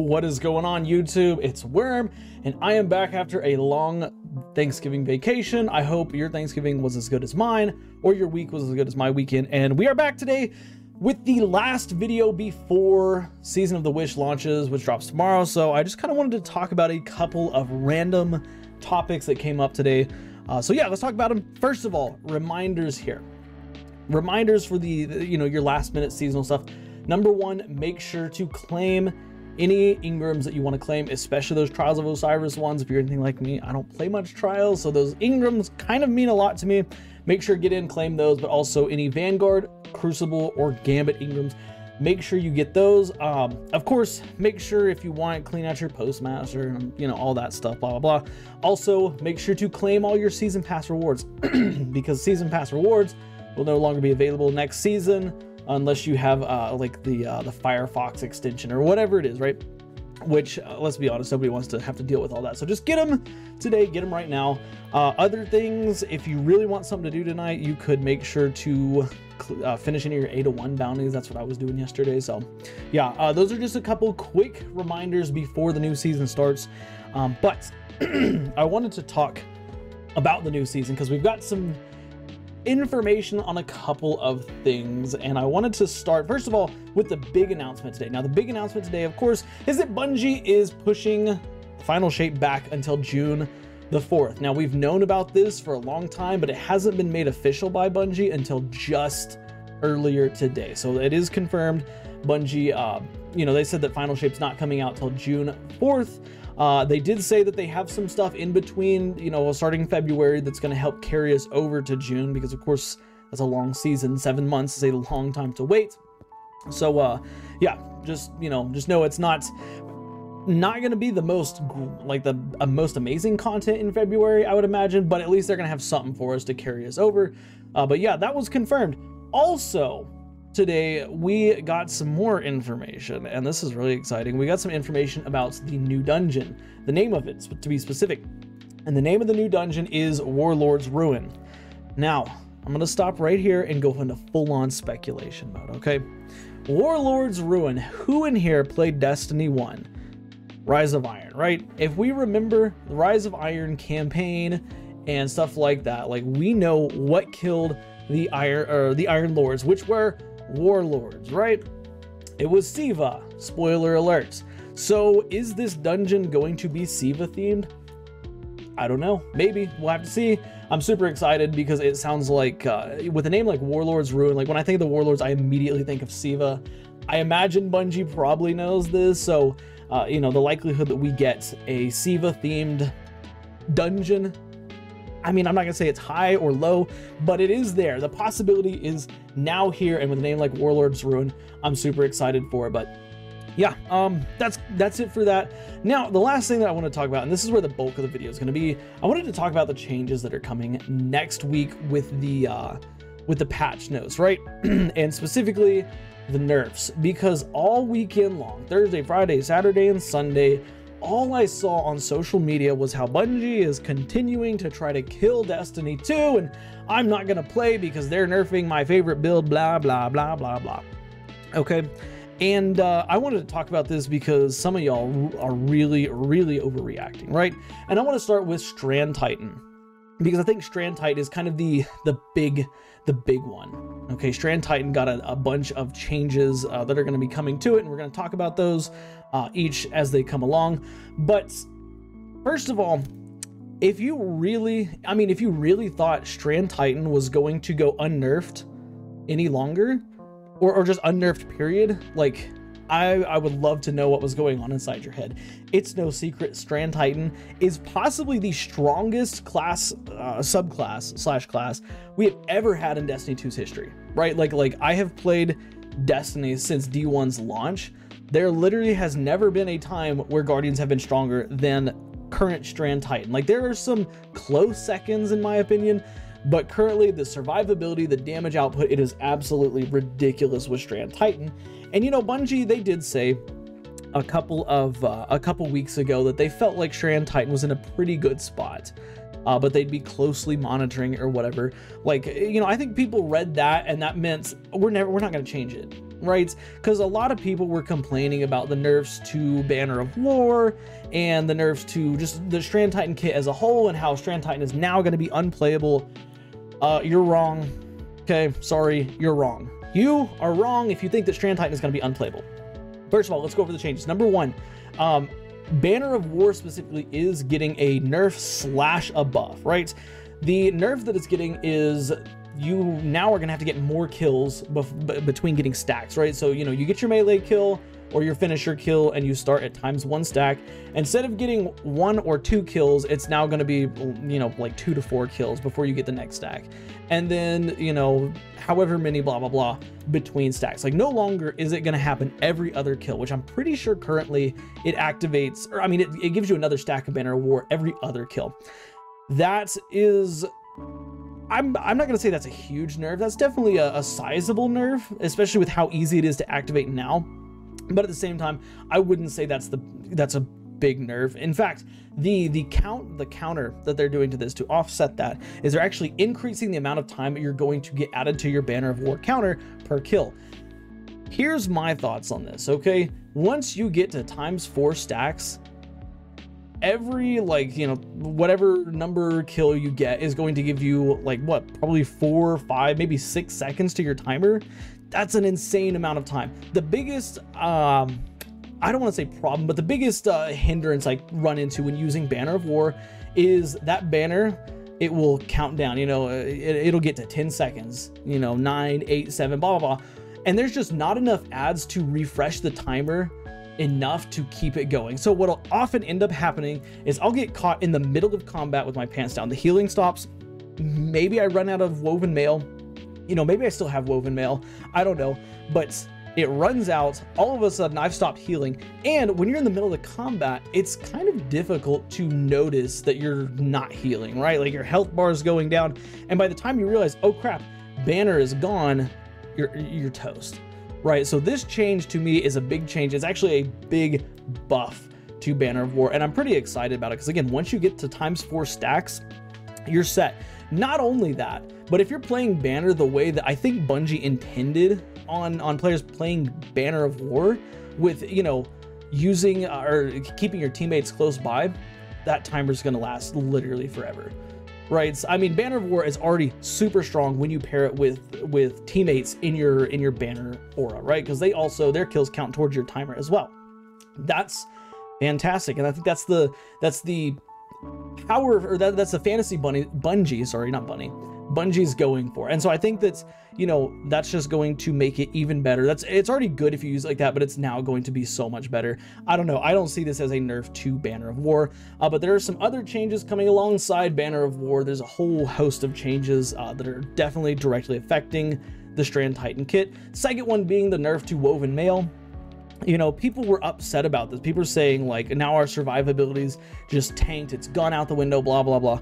What is going on, YouTube? It's Worm, and I am back after a long Thanksgiving vacation. I hope your Thanksgiving was as good as mine, or your week was as good as my weekend. And we are back today with the last video before Season of the Wish launches, which drops tomorrow. So I just kind of wanted to talk about a couple of random topics that came up today. So yeah, let's talk about them. First of all, reminders here. Reminders for your last minute seasonal stuff. Number one, make sure to claim any Ingrams that you want to claim, especially those Trials of Osiris ones. If you're anything like me, I don't play much Trials, so those Ingrams kind of mean a lot to me. Make sure to get in, claim those, but also any Vanguard, Crucible, or Gambit Ingrams, make sure you get those. Of course, make sure if you want, clean out your Postmaster, and all that stuff, blah, blah, blah. Also, make sure to claim all your Season Pass rewards, because Season Pass rewards will no longer be available next season, unless you have like the Firefox extension or whatever it is, right? Which, let's be honest, nobody wants to have to deal with all that. So just get them today, get them right now. Other things, if you really want something to do tonight, you could make sure to finish any of your 801 bounties. That's what I was doing yesterday. So yeah, those are just a couple quick reminders before the new season starts. But I wanted to talk about the new season because we've got some information on a couple of things, and I wanted to start first of all with the big announcement today. Now, the big announcement today, of course, is that Bungie is pushing Final Shape back until June the 4th. Now, we've known about this for a long time, but it hasn't been made official by Bungie until just earlier today. So it is confirmed. Bungie, they said that Final Shape's not coming out till June 4th. They did say that they have some stuff in between, starting February, that's going to help carry us over to June, because of course that's a long season. 7 months is a long time to wait. So yeah, just know it's not going to be the most most amazing content in February, I would imagine, but at least they're going to have something for us to carry us over. But yeah, that was confirmed. Also, today we got some more information, and this is really exciting. We got some information about the new dungeon, the name of it to be specific, and the name of the new dungeon is Warlord's Ruin. Now, I'm going to stop right here and go into full-on speculation mode, okay? Warlord's Ruin. Who in here played Destiny 1? Rise of Iron, right? If we remember the Rise of Iron campaign and stuff like that, like, we know what killed the Iron Lords, which were Warlords, right? It was Siva. Spoiler alerts. So is this dungeon going to be Siva themed? I don't know. Maybe. We'll have to see. I'm super excited because it sounds like with a name like Warlord's Ruin, like when I think of the Warlords, I immediately think of Siva. I imagine Bungie probably knows this, so the likelihood that we get a Siva themed dungeon, I mean, I'm not gonna say it's high or low, but it is there. The possibility is now here, and with a name like Warlord's Ruin, I'm super excited for it. But yeah, that's it for that. Now, the last thing that I want to talk about, and this is where the bulk of the video is going to be, I wanted to talk about the changes that are coming next week with the patch notes, right? And specifically the nerfs, because all weekend long, Thursday, Friday, Saturday, and Sunday, all I saw on social media was how Bungie is continuing to try to kill Destiny 2, and I'm not gonna play because they're nerfing my favorite build, blah, blah, blah, blah, blah. Okay, and I wanted to talk about this because some of y'all are really, really overreacting, right? And I want to start with Strand Titan, because I think Strand Titan is kind of the big one. Okay, Strand Titan got a bunch of changes that are going to be coming to it, and we're going to talk about those each as they come along. But first of all, if you really thought Strand Titan was going to go unnerfed any longer, or just unnerfed period, like, I would love to know what was going on inside your head. It's no secret, Strand Titan is possibly the strongest class, subclass / class we have ever had in Destiny 2's history, right? Like I have played Destiny since D1's launch. There literally has never been a time where Guardians have been stronger than current Strand Titan. Like, there are some close seconds in my opinion, but currently the survivability, the damage output, it is absolutely ridiculous with Strand Titan. And Bungie, they did say a couple weeks ago that they felt like Strand Titan was in a pretty good spot, but they'd be closely monitoring or whatever. Like, I think people read that, and that meant we're not going to change it. right? Because a lot of people were complaining about the nerfs to Banner of War and the nerfs to just the Strand Titan kit as a whole, and how Strand Titan is now going to be unplayable. You're wrong. Okay, sorry, you're wrong. You are wrong if you think that Strand Titan is going to be unplayable. First of all, let's go over the changes. Number one, Banner of War specifically is getting a nerf / a buff, right? The nerf that it's getting is you now are going to have to get more kills between getting stacks, right? So, you know, you get your melee kill or your finisher kill and you start at ×1 stack. Instead of getting 1 or 2 kills, it's now going to be, you know, like 2 to 4 kills before you get the next stack. And then, you know, however many blah, blah, blah between stacks. Like, no longer is it going to happen every other kill, which I'm pretty sure currently it activates, or I mean, it gives you another stack of Banner of War every other kill. That is, I'm not going to say that's a huge nerf. That's definitely a sizable nerf, especially with how easy it is to activate now. But at the same time, I wouldn't say that's a big nerf. In fact, the counter that they're doing to this to offset that is they're actually increasing the amount of time that you're going to get added to your Banner of War counter per kill. Here's my thoughts on this, okay? Once you get to ×4 stacks, every, like, you know, whatever number kill you get is going to give you, like, what, probably 4, 5, maybe 6 seconds to your timer. That's an insane amount of time. The biggest, I don't want to say problem, but the biggest hindrance I run into when using Banner of War is that banner, it will count down, you know, it'll get to 10 seconds, you know, 9, 8, 7, blah, blah, blah. And there's just not enough ads to refresh the timer enough to keep it going. So what'll often end up happening is I'll get caught in the middle of combat with my pants down. The healing stops. Maybe I run out of Woven Mail. You know, maybe I still have Woven Mail. I don't know. But it runs out. All of a sudden, I've stopped healing. And when you're in the middle of the combat, it's kind of difficult to notice that you're not healing, right? Like your health bar is going down. And by the time you realize, oh crap, Banner is gone, you're toast. Right, so this change to me is a big change. It's actually a big buff to Banner of War, and I'm pretty excited about it because, again, once you get to ×4 stacks, you're set. Not only that, but if you're playing Banner the way that I think Bungie intended on players playing Banner of War, with, you know, using or keeping your teammates close by, that timer's going to last literally forever. Right, so, I mean, Banner of War is already super strong when you pair it with teammates in your Banner aura, right? Because they also, their kills count towards your timer as well. That's fantastic, and I think that's the power, or that's the fantasy Bungie, sorry, not Bunny, Bungie's going for. And so I think that's, you know, that's just going to make it even better. It's already good if you use it like that, but it's now going to be so much better. I don't know. I don't see this as a nerf to Banner of War, but there are some other changes coming alongside Banner of War. There's a whole host of changes that are definitely directly affecting the Strand Titan kit. Second one being the nerf to Woven Mail. You know, people were upset about this. People are saying, like, now our survivability's just tanked. It's gone out the window, blah, blah, blah.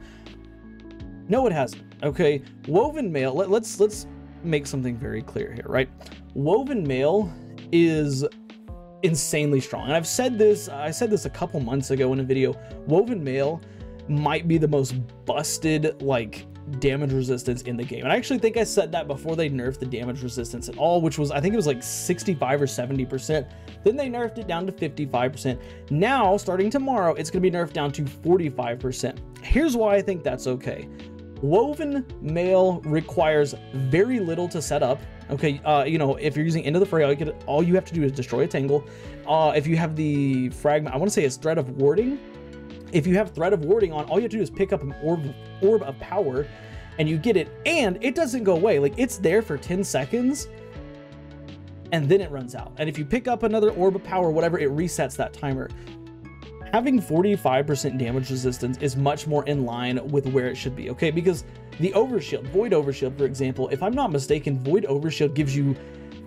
No, it hasn't. Okay, Woven Mail, let's make something very clear here, right? Woven Mail is insanely strong. And I said this a couple months ago in a video. Woven Mail might be the most busted, like, damage resistance in the game. And I actually think I said that before they nerfed the damage resistance at all, which was, I think it was like 65 or 70%. Then they nerfed it down to 55%. Now, starting tomorrow, it's going to be nerfed down to 45%. Here's why I think that's okay. Woven Mail requires very little to set up. Okay, you know, if you're using Into the Fray, all you have to do is destroy a Tangle. If you have the fragment, I want to say it's Thread of Warding. If you have Thread of Warding on, all you have to do is pick up an orb of power, and you get it, and it doesn't go away. Like, it's there for 10 seconds, and then it runs out. And if you pick up another orb of power, whatever, it resets that timer. Having 45% damage resistance is much more in line with where it should be, okay? Because the Overshield, Void Overshield, for example, if I'm not mistaken, Void Overshield gives you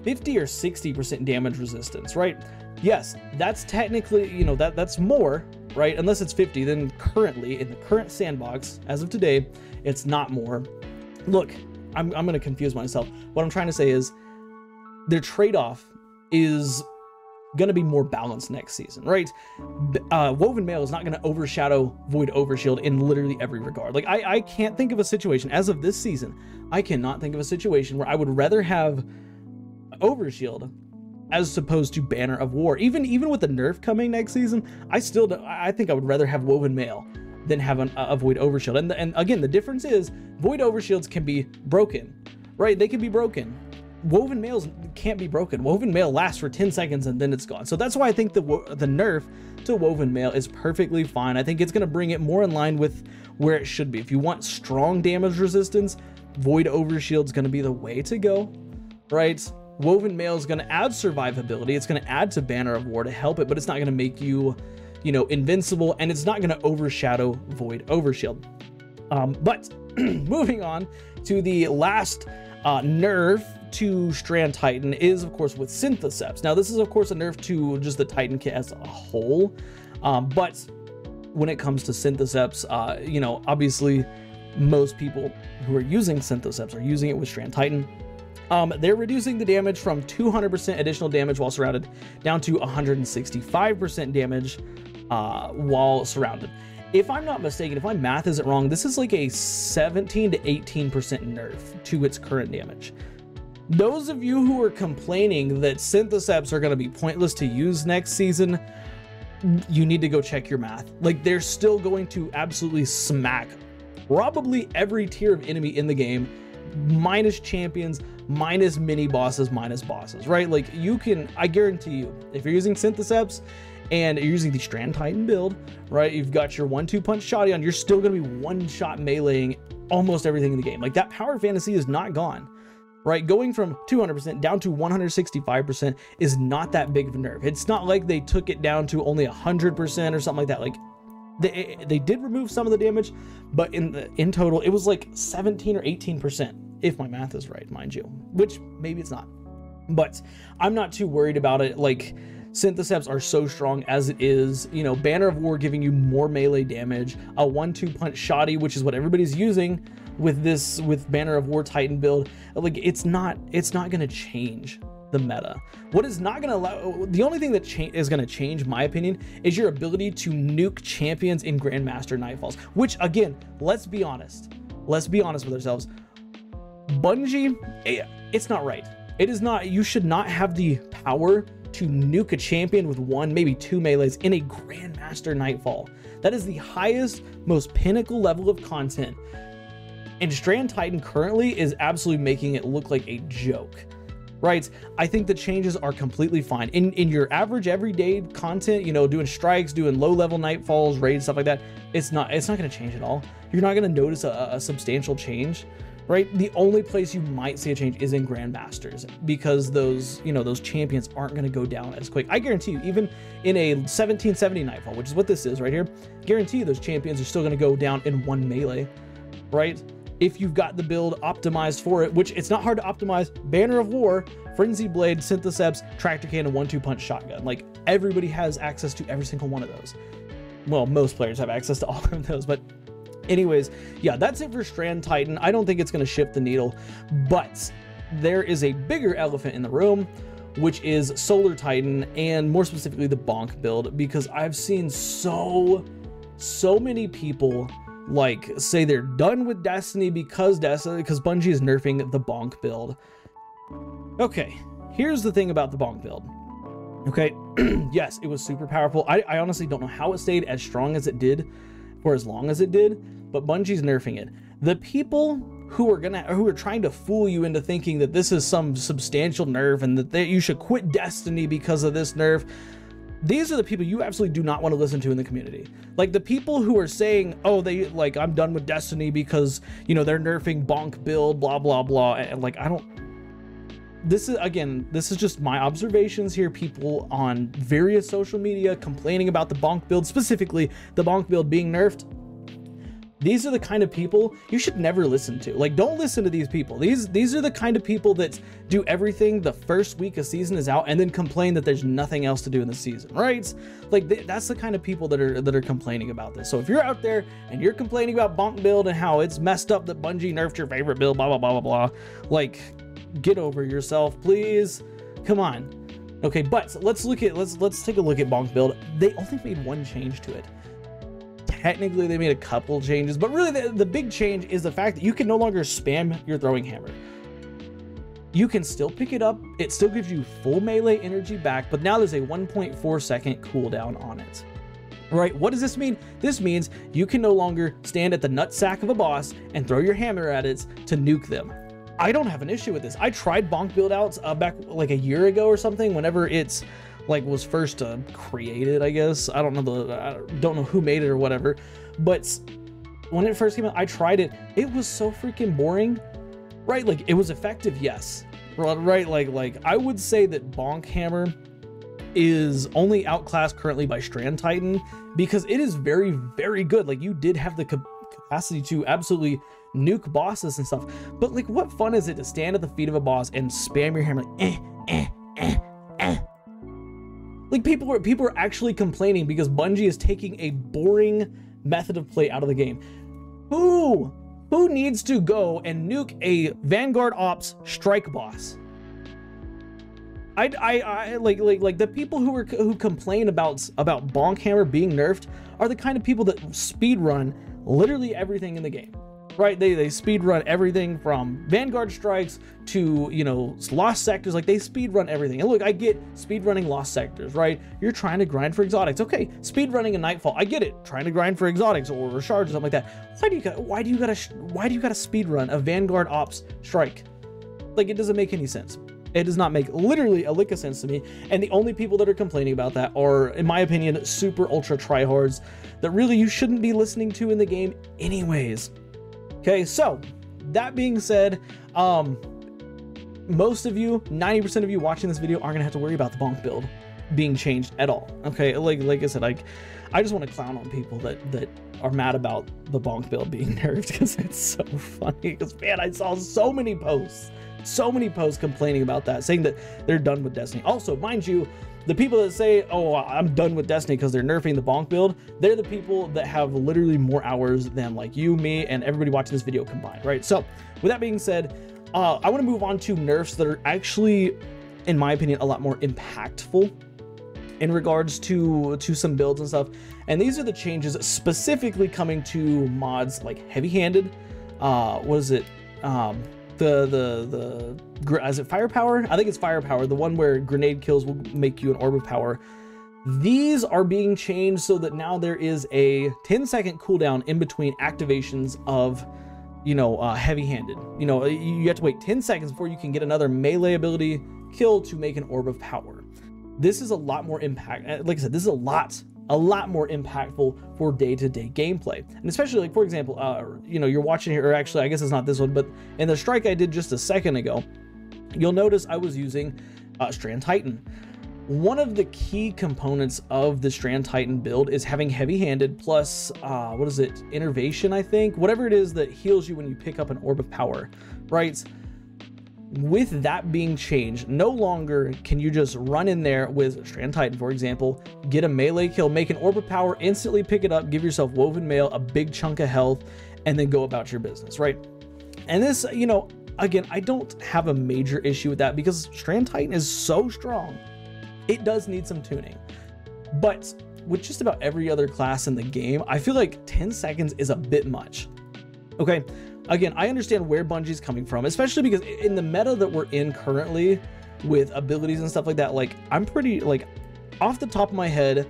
50 or 60% damage resistance, right? Yes, that's technically, you know, that's more, right? Unless it's 50, then currently, in the current sandbox, as of today, it's not more. Look, I'm going to confuse myself. What I'm trying to say is their trade-off is going to be more balanced next season, right? Woven Mail is not going to overshadow Void Overshield in literally every regard. Like, I can't think of a situation, as of this season, I cannot think of a situation where I would rather have Overshield as opposed to Banner of War. Even with the nerf coming next season, I think I would rather have Woven Mail than have a Void Overshield. And again, the difference is Void Overshields can be broken, right? They can be broken. Woven Mails can't be broken. Woven Mail lasts for 10 seconds and then it's gone. So that's why I think the nerf to Woven Mail is perfectly fine. I think it's going to bring it more in line with where it should be. If you want strong damage resistance, Void Overshield is going to be the way to go, right? Woven Mail is going to add survivability. It's going to add to Banner of War to help it, but it's not going to make you, invincible, and it's not going to overshadow Void Overshield. But moving on to the last nerf to Strand Titan is, of course, with Synthoceps. Now, this is, of course, a nerf to just the Titan kit as a whole, but when it comes to Synthoceps, obviously, most people who are using Synthoceps are using it with Strand Titan. They're reducing the damage from 200% additional damage while surrounded down to 165% damage while surrounded. If I'm not mistaken, if my math isn't wrong, this is like a 17 to 18% nerf to its current damage. Those of you who are complaining that Synthoceps are going to be pointless to use next season, you need to go check your math. Like, they're still going to absolutely smack probably every tier of enemy in the game, minus champions, minus mini bosses, minus bosses, right? Like, I guarantee you, if you're using Synthoceps and you're using the Strand Titan build, right, you've got your 1-2 punch Shotty, you're still going to be one-shot meleeing almost everything in the game. Like, that power fantasy is not gone, right? Going from 200% down to 165% is not that big of a nerf. It's not like they took it down to only 100% or something like that. Like, they did remove some of the damage, but in total, it was like 17 or 18%, if my math is right, mind you, which maybe it's not. But I'm not too worried about it. Like, Synthoceps are so strong as it is. Banner of War giving you more melee damage, a 1-2 punch Shotty, which is what everybody's using with Banner of War Titan build. Like, it's not going to change the meta. What is not going to allow, the only thing that is going to change, my opinion, is your ability to nuke champions in Grandmaster Nightfalls, which, again, let's be honest with ourselves. Bungie, it's not right. It is not. You should not have the power to nuke a champion with 1, maybe 2 melees in a Grandmaster Nightfall. That is the highest, most pinnacle level of content. And Strand Titan currently is absolutely making it look like a joke, right? I think the changes are completely fine. In your average everyday content, doing strikes, doing low-level Nightfalls, raids, stuff like that, it's not going to change at all. You're not going to notice a substantial change, right? The only place you might see a change is in Grandmasters, because those champions aren't going to go down as quick. I guarantee you, even in a 1770 Nightfall, which is what this is right here, guarantee you those champions are still going to go down in 1 melee, right? If you've got the build optimized for it, which it's not hard to optimize. Banner of War, Frenzy Blade, Synthoceps, Tractor Cannon, 1-2 punch Shotgun. Like, everybody has access to every single one of those. Well, most players have access to all of those, but anyways, yeah, that's it for Strand Titan. I don't think it's going to shift the needle, but there is a bigger elephant in the room, which is Solar Titan, and more specifically the Bonk build, because I've seen so many people like say they're done with Destiny because Bungie is nerfing the Bonk build. Okay, here's the thing about the Bonk build. Okay, yes, it was super powerful. I honestly don't know how it stayed as strong as it did for as long as it did, but Bungie's nerfing it. The people who are trying to fool you into thinking that this is some substantial nerf and that you should quit Destiny because of this nerf, these are the people you absolutely do not want to listen to in the community. Like, the people who are saying, oh, I'm done with Destiny because, they're nerfing Bonk build, blah, blah, blah. And like, this is just my observations here. People on various social media complaining about the Bonk build, specifically the Bonk build being nerfed. These are the kind of people you should never listen to. Like, don't listen to these people. These are the kind of people that do everything the first week a season is out and then complain that there's nothing else to do in the season, right? Like, that's the kind of people that are complaining about this. So if you're out there and you're complaining about Bonk build and how it's messed up that Bungie nerfed your favorite build, blah, blah, blah, blah, blah, like, get over yourself, please. Come on. Okay, but let's take a look at Bonk build. They only made 1 change to it. Technically, they made a couple changes, but really the big change is the fact that you can no longer spam your throwing hammer. you can still pick it up. It still gives you full melee energy back, but now there's a 1.4 second cooldown on it. Right, what does this mean? This means you can no longer stand at the nutsack of a boss and throw your hammer at it to nuke them. I don't have an issue with this. I tried bonk build outs back like a year ago or something, whenever it's like was first created, I guess. I don't know who made it or whatever, but when it first came out, I tried it. It was so freaking boring, right? Like, it was effective, yes, right? Like I would say that bonk hammer is only outclassed currently by Strand Titan, because it is very, very good. Like, you did have the capacity to absolutely nuke bosses and stuff, but like, what fun is it to stand at the feet of a boss and spam your hammer like Like, people are actually complaining because Bungie is taking a boring method of play out of the game. Who needs to go and nuke a Vanguard Ops strike boss? I like the people who complain about bonk hammer being nerfed are the kind of people that speed run literally everything in the game, right? They speed run everything from Vanguard strikes to, you know, lost sectors. Like, they speed run everything. And look, I get speed running lost sectors, right? You're trying to grind for exotics. Okay, speed running a Nightfall, I get it. Trying to grind for exotics or shards or something like that. Why do you gotta speed run a Vanguard Ops strike? Like, it doesn't make any sense. It does not make literally a lick of sense to me. And the only people that are complaining about that are, in my opinion, super ultra tryhards that really you shouldn't be listening to in the game anyways. Okay, so that being said, most of you, 90% of you watching this video aren't gonna have to worry about the bonk build being changed at all. Okay, like I said, I just want to clown on people that are mad about the bonk build being nerfed, because it's so funny. Because, man, I saw so many posts complaining about that, saying that they're done with Destiny. Also, mind you, the people that say, oh, I'm done with Destiny because they're nerfing the bonk build, they're the people that have literally more hours than like you, me, and everybody watching this video combined, right? So with that being said, I want to move on to nerfs that are actually, in my opinion, a lot more impactful in regards to some builds and stuff. And these are the changes specifically coming to mods like Heavy-Handed. What is it? Is it Firepower? I think it's Firepower, the one where grenade kills will make you an orb of power. These are being changed so that now there is a 10-second cooldown in between activations of, you know, Heavy-Handed. You know, you have to wait 10 seconds before you can get another melee ability kill to make an orb of power. This is a lot more impact. Like I said, this is a lot more impactful for day-to-day gameplay. And especially, like, for example, you know, you're watching here, or actually, I guess it's not this one, but in the strike I did just a second ago, you'll notice I was using Strand Titan. One of the key components of the Strand Titan build is having Heavy-Handed plus, what is it, Innervation, I think? Whatever it is that heals you when you pick up an Orb of Power, right? With that being changed, no longer can you just run in there with Strand Titan, for example, get a melee kill, make an Orb of Power, instantly pick it up, give yourself Woven Mail, a big chunk of health, and then go about your business, right? And this, you know, again, I don't have a major issue with that because Strand Titan is so strong. It does need some tuning. But with just about every other class in the game, I feel like 10 seconds is a bit much. Okay, again, I understand where Bungie's coming from, especially because in the meta that we're in currently with abilities and stuff like that, like, I'm pretty, like, off the top of my head,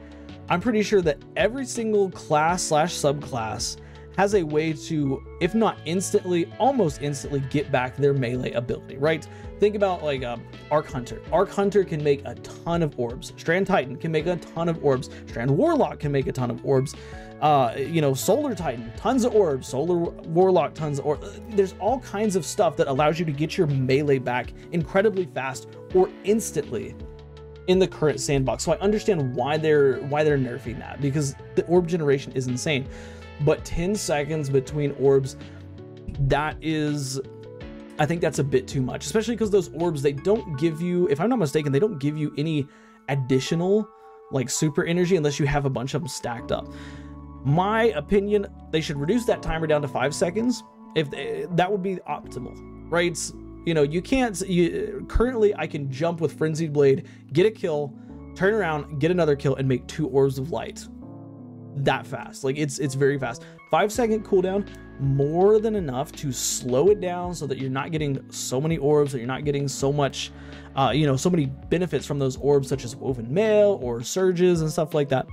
I'm pretty sure that every single class slash subclass has a way to, if not instantly, almost instantly get back their melee ability, right? Think about like Arc Hunter. Arc Hunter can make a ton of orbs. Strand Titan can make a ton of orbs. Strand Warlock can make a ton of orbs. You know, Solar Titan, tons of orbs. Solar Warlock, tons of orbs. There's all kinds of stuff that allows you to get your melee back incredibly fast or instantly in the current sandbox. So I understand why they're nerfing that, because the orb generation is insane. But 10 seconds between orbs, that is, I think that's a bit too much, especially because those orbs, they don't give you, if I'm not mistaken, they don't give you any additional like super energy unless you have a bunch of them stacked up. My opinion, they should reduce that timer down to 5 seconds. If that would be optimal, right? You know, you can't, currently I can jump with Frenzied Blade, get a kill, turn around, get another kill, and make 2 orbs of light that fast. Like, it's very fast. 5-second cooldown, more than enough to slow it down so that you're not getting so many orbs, that you're not getting so much, so many benefits from those orbs, such as Woven Mail or surges and stuff like that.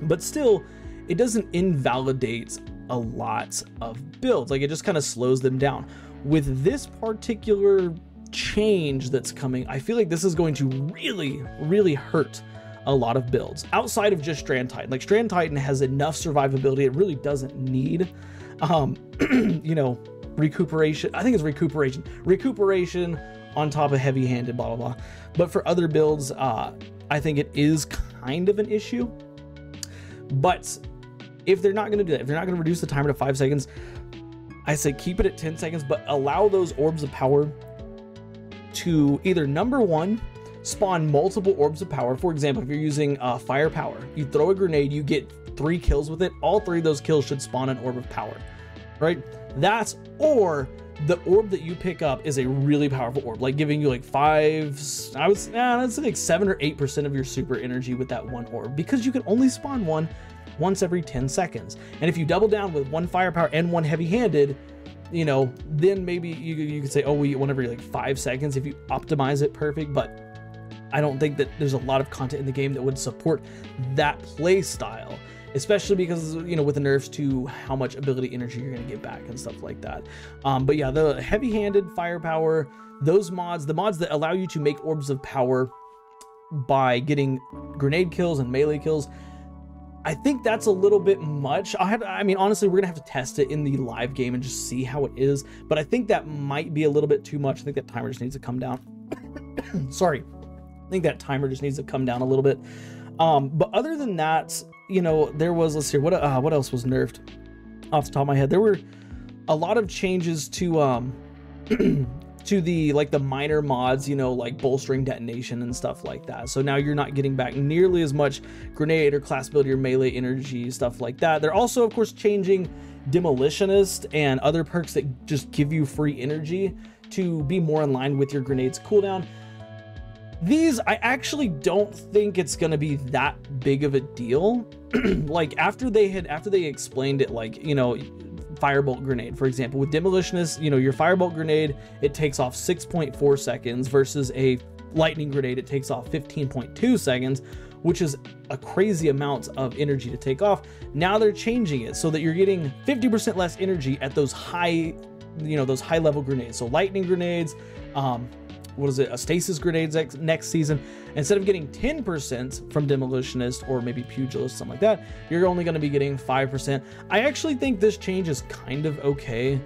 But still, it doesn't invalidate a lot of builds. Like, it just kind of slows them down. With this particular change that's coming, I feel like this is going to really, really hurt a lot of builds outside of just Strand Titan. Like, Strand Titan has enough survivability. It really doesn't need, recuperation. I think it's recuperation on top of heavy handed, blah, blah, blah. But for other builds, I think it is kind of an issue. But if they're not going to do that, if they're not going to reduce the timer to 5 seconds, I say keep it at 10 seconds, but allow those orbs of power to either, number one, spawn multiple orbs of power. For example, if you're using fire power, you throw a grenade, you get 3 kills with it. All 3 of those kills should spawn an orb of power, right? That's, or the orb that you pick up is a really powerful orb, like giving you like 5, that's like 7 or 8% of your super energy with that one orb, because you can only spawn one once every 10 seconds. And if you double down with 1 firepower and 1 heavy-handed, then maybe you could say, oh, we get one every like 5 seconds if you optimize it perfect. But I don't think that there's a lot of content in the game that would support that play style, especially because, with the nerfs to how much ability energy you're going to get back and stuff like that. But yeah, the heavy-handed firepower, those mods, the mods that allow you to make orbs of power by getting grenade kills and melee kills, I think that's a little bit much. Honestly, we're gonna have to test it in the live game and just see how it is, but I think that might be a little bit too much. I think that timer just needs to come down. Sorry. I think that timer just needs to come down a little bit. But other than that, there was, let's see, what else was nerfed off the top of my head? There were a lot of changes to to the minor mods, like bolstering detonation and stuff like that. So now you're not getting back nearly as much grenade or class ability or melee energy, stuff like that. They're also, of course, changing Demolitionist and other perks that just give you free energy to be more in line with your grenades cooldown. These, I actually don't think it's going to be that big of a deal. Like, after they explained it, like, firebolt grenade, for example, with Demolitionist, your firebolt grenade, it takes off 6.4 seconds versus a lightning grenade, it takes off 15.2 seconds, which is a crazy amount of energy to take off. Now they're changing it so that you're getting 50% less energy at those high, those high level grenades. So lightning grenades, a stasis grenades next season, instead of getting 10% from Demolitionist or maybe Pugilist, something like that, you're only going to be getting 5%. I actually think this change is kind of okay.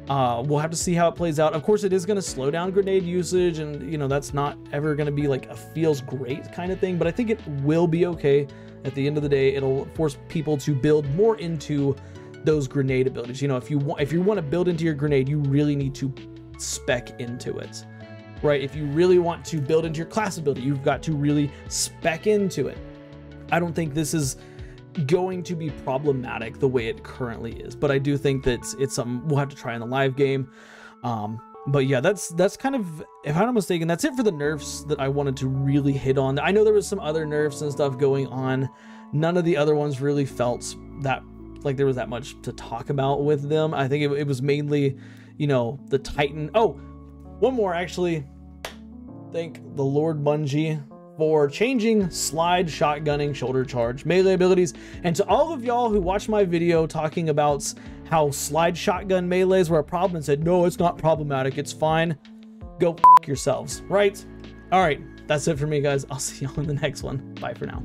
We'll have to see how it plays out. Of course, it is going to slow down grenade usage, and that's not ever going to be like a feels great kind of thing, but I think it will be okay. At the end of the day, it'll force people to build more into those grenade abilities. If you want to build into your grenade, you really need to spec into it. Right? If you really want to build into your class ability, you've got to really spec into it. I don't think this is going to be problematic the way it currently is, but I do think that it's something we'll have to try in the live game. But yeah, that's kind of, if I'm not mistaken, that's it for the nerfs that I wanted to really hit on. I know there was some other nerfs and stuff going on. None of the other ones really felt that like there was that much to talk about with them. I think it was mainly, the Titan. Oh, one more actually. Thank the Lord Bungie for changing slide shotgunning shoulder charge melee abilities. And to all of y'all who watched my video talking about how slide shotgun melees were a problem and said, no, it's not problematic, it's fine, go f yourselves, right? All right, that's it for me, guys. I'll see y'all in the next one. Bye for now.